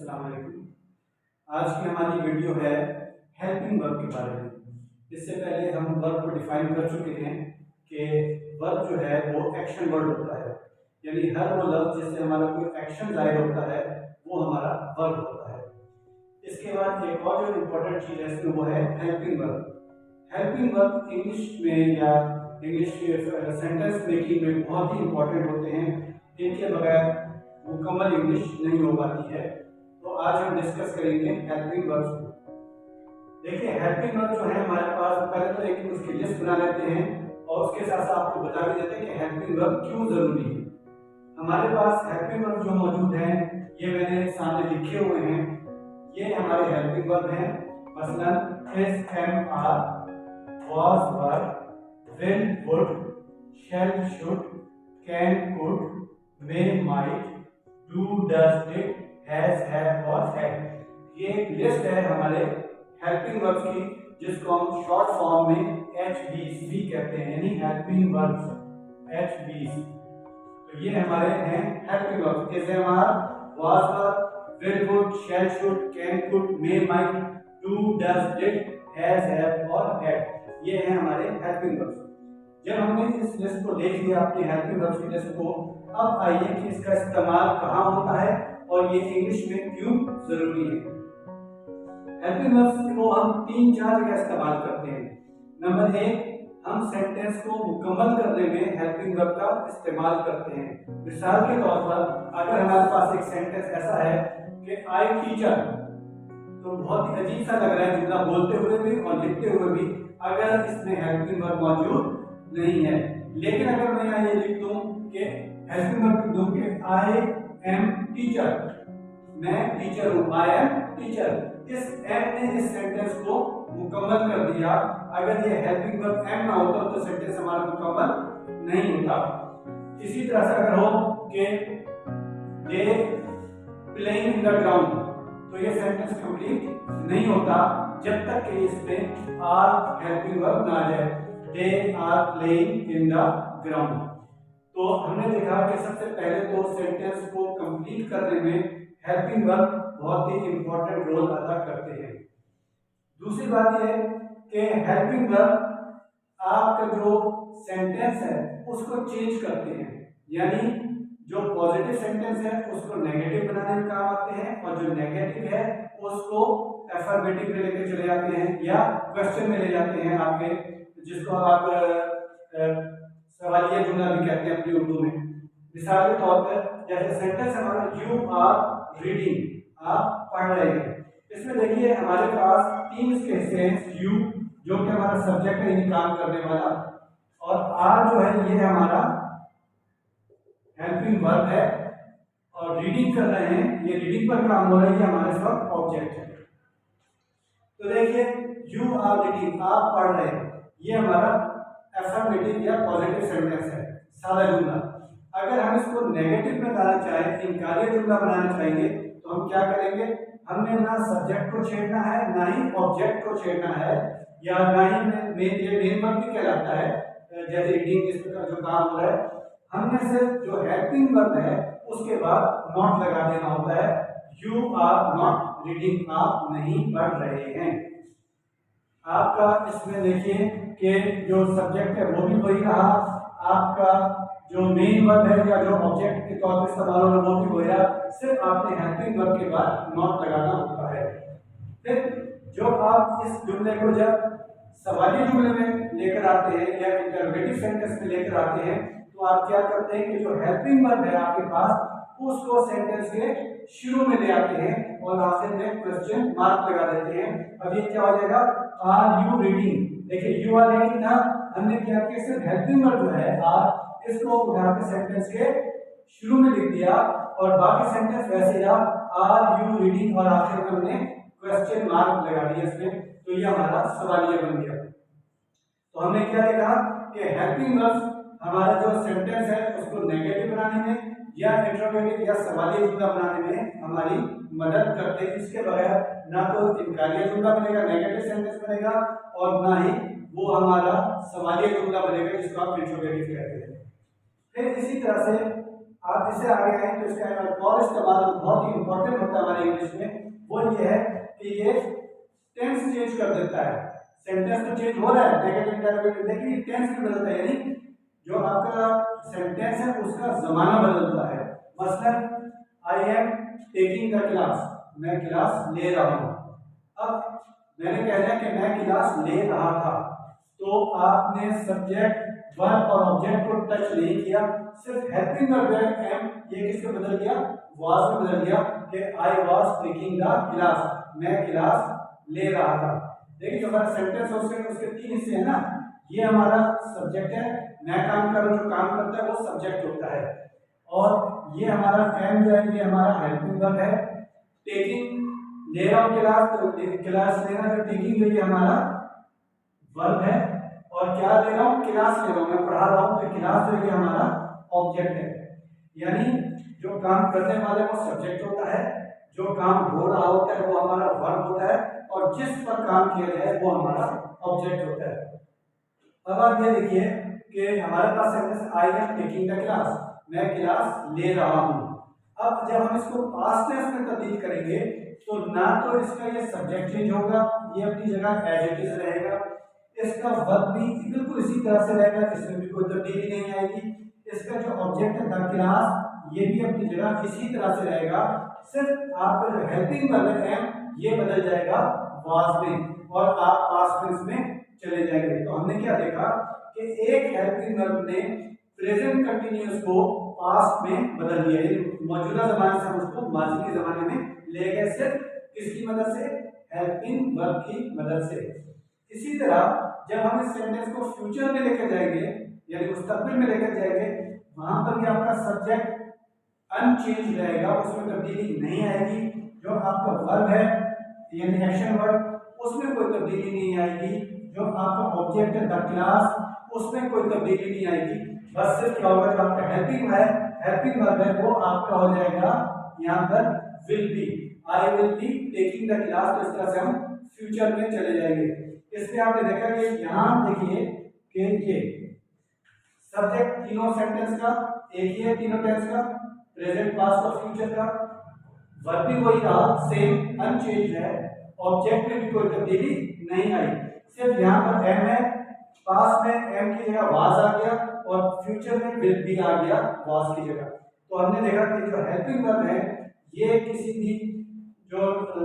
अस्सलाम वालेकुम। आज की हमारी वीडियो है हेल्पिंग वर्ब के बारे में। इससे पहले हम वर्ब को डिफाइन कर चुके हैं कि वर्ब जो है वो एक्शन वर्ड होता है, यानी हर वो लफ्ज जिससे हमारा कोई एक्शन जाहिर होता है वो हमारा वर्ब होता है। इसके बाद एक और जो इम्पोर्टेंट चीज़ है इसमें वो है helping verb. Helping verb English में या इंग्लिश सेंटेंस मेकिंग में बहुत ही इम्पोर्टेंट होते हैं। इनके बगैर मुकम्मल इंग्लिश नहीं हो पाती है। तो आज हम डिस्कस करेंगे हेल्पिंग वर्ब्स को। देखिए हेल्पिंग वर्ब जो है हमारे पास, पहले तो एक उसकी लिस्ट बना लेते हैं और उसके साथ साथ आपको बता भी देते हैं कि हेल्पिंग वर्ब क्यों जरूरी है। हमारे पास हेल्पिंग वर्ब जो मौजूद हैं ये मैंने सामने लिखे हुए हैं। ये हमारे हेल्पिंग वर्ब हैं। मसलन is, am, are, was, were, will, would, shall, should, can, could, may, might, do, does, did, has, have और had। ये एक लिस्ट है हमारे हेल्पिंग वर्ब्स की, जिसको हम शॉर्ट फॉर्म में HVs कहते हैं, यानी हेल्पिंग वर्ब्स HVs। तो ये हमारे हैं helping verbs. Is, am, are, was, were, will, would, shall, should, can, could, may, might, do, does, did, has, have और had। ये है हमारे हेल्पिंग वर्ब्स। जब हमने इस लिस्ट को देख लिया, अपनी हेल्पिंग वर्ब्स की लिस्ट को, अब आइए कि इसका इस्तेमाल कहाँ होता है और ये इंग्लिश में क्यों जरूरी है। हेल्पिंग वर्ब्स को हम 3-4 जगह इस्तेमाल करते हैं। नंबर 1, हम सेंटेंस को मुकम्मल करने में हेल्पिंग वर्ब का इस्तेमाल करते हैं। मिसाल के तौर पर अगर हमारे पास एक सेंटेंस ऐसा है कि आई टीचर, तो बहुत ही अजीब सा लग रहा है जुमला बोलते हुए भी और लिखते हुए भी, अगर इसमें हेल्पिंग वर्ब मौजूद नहीं है। लेकिन अगर मैं यहाँ ये लिख दूं कि हेल्पिंग वर्ब लिख दूं कि आई एम टीचर, मैं टीचर हूं, आई एम टीचर, इस एम ने इस सेंटेंस को मुकम्मल कर दिया। अगर ये हेल्पिंग वर्ब एम ना होता तो सेंटेंस हमारा मुकम्मल नहीं होता। इसी तरह से अगर हो कि they playing in the ground, तो ये सेंटेंस कंप्लीट नहीं होता जब तक कि इसमें आर हेल्पिंग वर्ब ना आ जाए। They are playing in the ground. तो हमने देखा कि सबसे पहले तो सेंटेंस को कंप्लीट करने में हेल्पिंग वर्ब बहुत ही इंपॉर्टेंट रोल अदा करते हैं। दूसरी बात यह कि हेल्पिंग वर्ब आपका जो सेंटेंस है उसको चेंज करते हैं, यानी जो पॉजिटिव सेंटेंस है उसको नेगेटिव बनाने में काम आते हैं और जो नेगेटिव है उसको अफर्मेटिव में लेकर चले जाते हैं या क्वेश्चन में ले जाते हैं आपके, जिसको आप सवालिया जुमला भी कहते हैं अपनी उर्दू में। मिसाल के तौर पर जैसे सेंटेंस हमारा यू आर रीडिंग, आप पढ़ रहे हैं। इसमें देखिए हमारे पास 3 इसके हिस्से हैं। यू जो कि हमारा सब्जेक्ट है, यानी काम करने वाला, और आर जो है ये हमारा हेल्पिंग वर्ब है, और रीडिंग कर रहे हैं, ये रीडिंग पर काम हो रहा है, ये हमारे साथ ऑब्जेक्ट है। तो देखिए यू आर रीडिंग, आप पढ़ रहे हैं, ये हमारा अफर्मेटिव या पॉजिटिव सेंटेंस है, सादा जुमला। अगर हम इसको नेगेटिव में लाना चाहें, इनकारी जुमला बनाना चाहेंगे, तो हम क्या करेंगे, हमने ना सब्जेक्ट को छेड़ना है ना ही ऑब्जेक्ट को छेड़ना है, या ना ही मेन वर्ब भी कहलाता है, जैसे रीडिंग इस प्रकार जो काम हो रहा है, हमने सिर्फ जो हेल्पिंग वर्ब है उसके बाद नॉट लगा देना होता है। यू आर नॉट रीडिंग, आप नहीं पढ़ रहे हैं। आपका इसमें देखिए कि जो सब्जेक्ट है वो भी वही रहा, आपका जो मेन वर्ब है या जो ऑब्जेक्ट के तौर पर इस्तेमाल हो रहा है वो भी वही रहा, सिर्फ आपने हेल्पिंग वर्ब के बाद नॉट लगाना होता है। फिर जो आप इस जुमले को जब सवाली जुमले में लेकर आते हैं या इंटरोगेटिव सेंटेंस में लेकर आते हैं, तो आप क्या करते हैं कि जो हेल्पिंग वर्ब है आपके पास उसको सेंटेंस के शुरू में ले आते हैं और आखिर में क्वेश्चन मार्क लगा देते हैं। अब ये क्या हो जाएगा, आर यू रीडिंग। देखिए यू आर रीडिंग था, हमने क्या किया, सिर्फ हेल्पिंग वर्ब जो है आर, इसको उठा के सेंटेंस के शुरू में लिख दिया और बाकी सेंटेंस वैसे रहा, आर यू रीडिंग, और आखिर में हमने क्वेश्चन मार्क लगा दिया इसमें, तो ये हमारा सवालिया बन गया। तो हमने क्या देखा कि हेल्पिंग वर्ब्स हमारा जो सेंटेंस है उसको नेगेटिव बनाने में या इंटरोगेटिव या सवालिया जुमला बनाने में हमारी मदद करते हैं। इसके बगैर ना तो इनकारिया जुमला बनेगा, नेगेटिव सेंटेंस बनेगा, और ना ही वो हमारा सवालिया जुमला बनेगा जिसको आप इंटरोगेटिव कहते हैं। फिर इसी तरह से आप इससे आगे आए तो इसका एक और इस्तेमाल बहुत ही इंपॉर्टेंट होता है हमारे इंग्लिश में, वो ये है कि ये टेंस चेंज कर देता है। सेंटेंस तो चेंज हो रहा है नेगेटिव इंटरवेटिव, लेकिन ये टेंस भी बदलता है, यानी जो आपका सेंटेंस है उसका जमाना बदलता है। मसलन आई एम टेकिंग द क्लास, मैं क्लास ले रहा हूँ। अब मैंने कह दिया कि मैं क्लास ले रहा था, तो आपने सब्जेक्ट वर्ब और ऑब्जेक्ट को टच नहीं किया, सिर्फ हेल्पिंग वर्ब एम ये किससे बदल गया, वाज में बदल गया कि I was taking the class, मैं क्लास ले रहा था। देखिए जो हमारा सेंटेंस है उसके तीन हिस्से हैं ना, ये हमारा सब्जेक्ट है, मैं काम कर रहा हूँ, जो काम करता है वो सब्जेक्ट होता है, और ये हमारा एम जो है ये हमारा हेल्पिंग वर्ब है। टेकिंग ले रहा हूँ क्लास, तो क्लास लेना, जो टेकिंग ये हमारा वर्ब है, और क्या ले रहा हूँ, क्लास ले रहा हूँ, मैं पढ़ा रहा हूँ, तो क्लास जो ये हमारा ऑब्जेक्ट है। यानी जो काम करने वाले वो सब्जेक्ट होता है, जो काम हो रहा होता है वो हमारा वर्ब होता है, और जिस पर काम किया जाए वो हमारा ऑब्जेक्ट होता है। अब आप ये देखिए कि हमारे पास sentence I am taking the class, मैं क्लास ले रहा हूँ। अब जब हम इसको पास्ट टेंस में तब्दील करेंगे तो ना तो इसका ये सब्जेक्ट चेंज होगा, ये अपनी जगह एज इट इज रहेगा, इसका वर्ब भी बिल्कुल इसी तरह से रहेगा, इसमें भी कोई तब्दीली नहीं आएगी, इसका जो ऑब्जेक्ट है द क्लास ये भी अपनी जगह इसी तरह से रहेगा, सिर्फ आपका जो हेल्पिंग वर्ब है एम ये बदल जाएगा वाज में, और आप पास्ट टेंस में चले जाएंगे। तो हमने क्या देखा कि एक हेल्पिंग वर्ब ने प्रेजेंट कंटिन्यूअस को पास्ट में बदल दिया, मौजूदा जमाने से हम उसको माजी के जमाने में ले गए, सिर्फ किसकी मदद से, हेल्पिंग वर्ब की मदद से। इसी तरह जब हम इस सेंटेंस को फ्यूचर में लेकर जाएंगे यानी मुस्तकबिल में लेकर जाएंगे, वहां पर भी आपका सब्जेक्ट अनचेंज रहेगा, उसमें तब्दीली नहीं आएगी, जो आपका वर्ब है यानी एक्शन वर्ब उसमें कोई तब्दीली नहीं आएगी, जो आपका ऑब्जेक्ट है द क्लास उसमें कोई तब्दीली नहीं आएगी, बस सिर्फ क्या होगा, जो आपका हेल्पिंग है, हेल्पिंग वर्ब है वो आपका हो जाएगा यहाँ पर will be, I will be taking the class, तो इस तरह से हम फ्यूचर में चले जाएंगे। इसमें आपने देखा कि यहाँ देखिए कि ये सब्जेक्ट तीनों सेंटेंस का एक ही है, तीनों टेंस का, प्रेजेंट पास्ट और फ्यूचर का, वर्ब भी वही रहा सेम अनचेंज है, ऑब्जेक्ट में भी कोई तब्दीली नहीं आई, सिर्फ यहाँ पर एम है, पास्ट में एम की जगह वाज आ गया, और फ्यूचर में विल बी आ गया वाज की जगह। तो हमने देखा कि जो हेल्पिंग वर्ब है ये किसी भी जो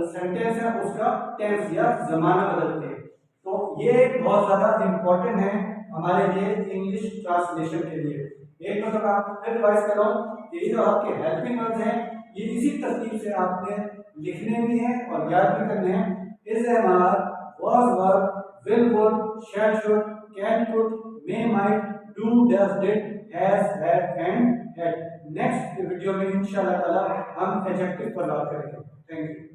सेंटेंस है उसका टेंस या जमाना बदलते हैं, तो ये बहुत ज्यादा इंपॉर्टेंट है हमारे लिए इंग्लिश ट्रांसलेशन के लिए। एक मतलब आप फिर रिवाइज कर रहा हूँ, ये जो आपके हेल्पिंग वर्ब हैं ये इसी तरतीब से आपने लिखने भी हैं और याद भी करने हैं। Is am are, was were, will would, shall should, can could, may might, do does did, has had and had. Next video में इंशाल्लाह ताला हम एडजेक्टिव पर बात करेंगे। Thank you.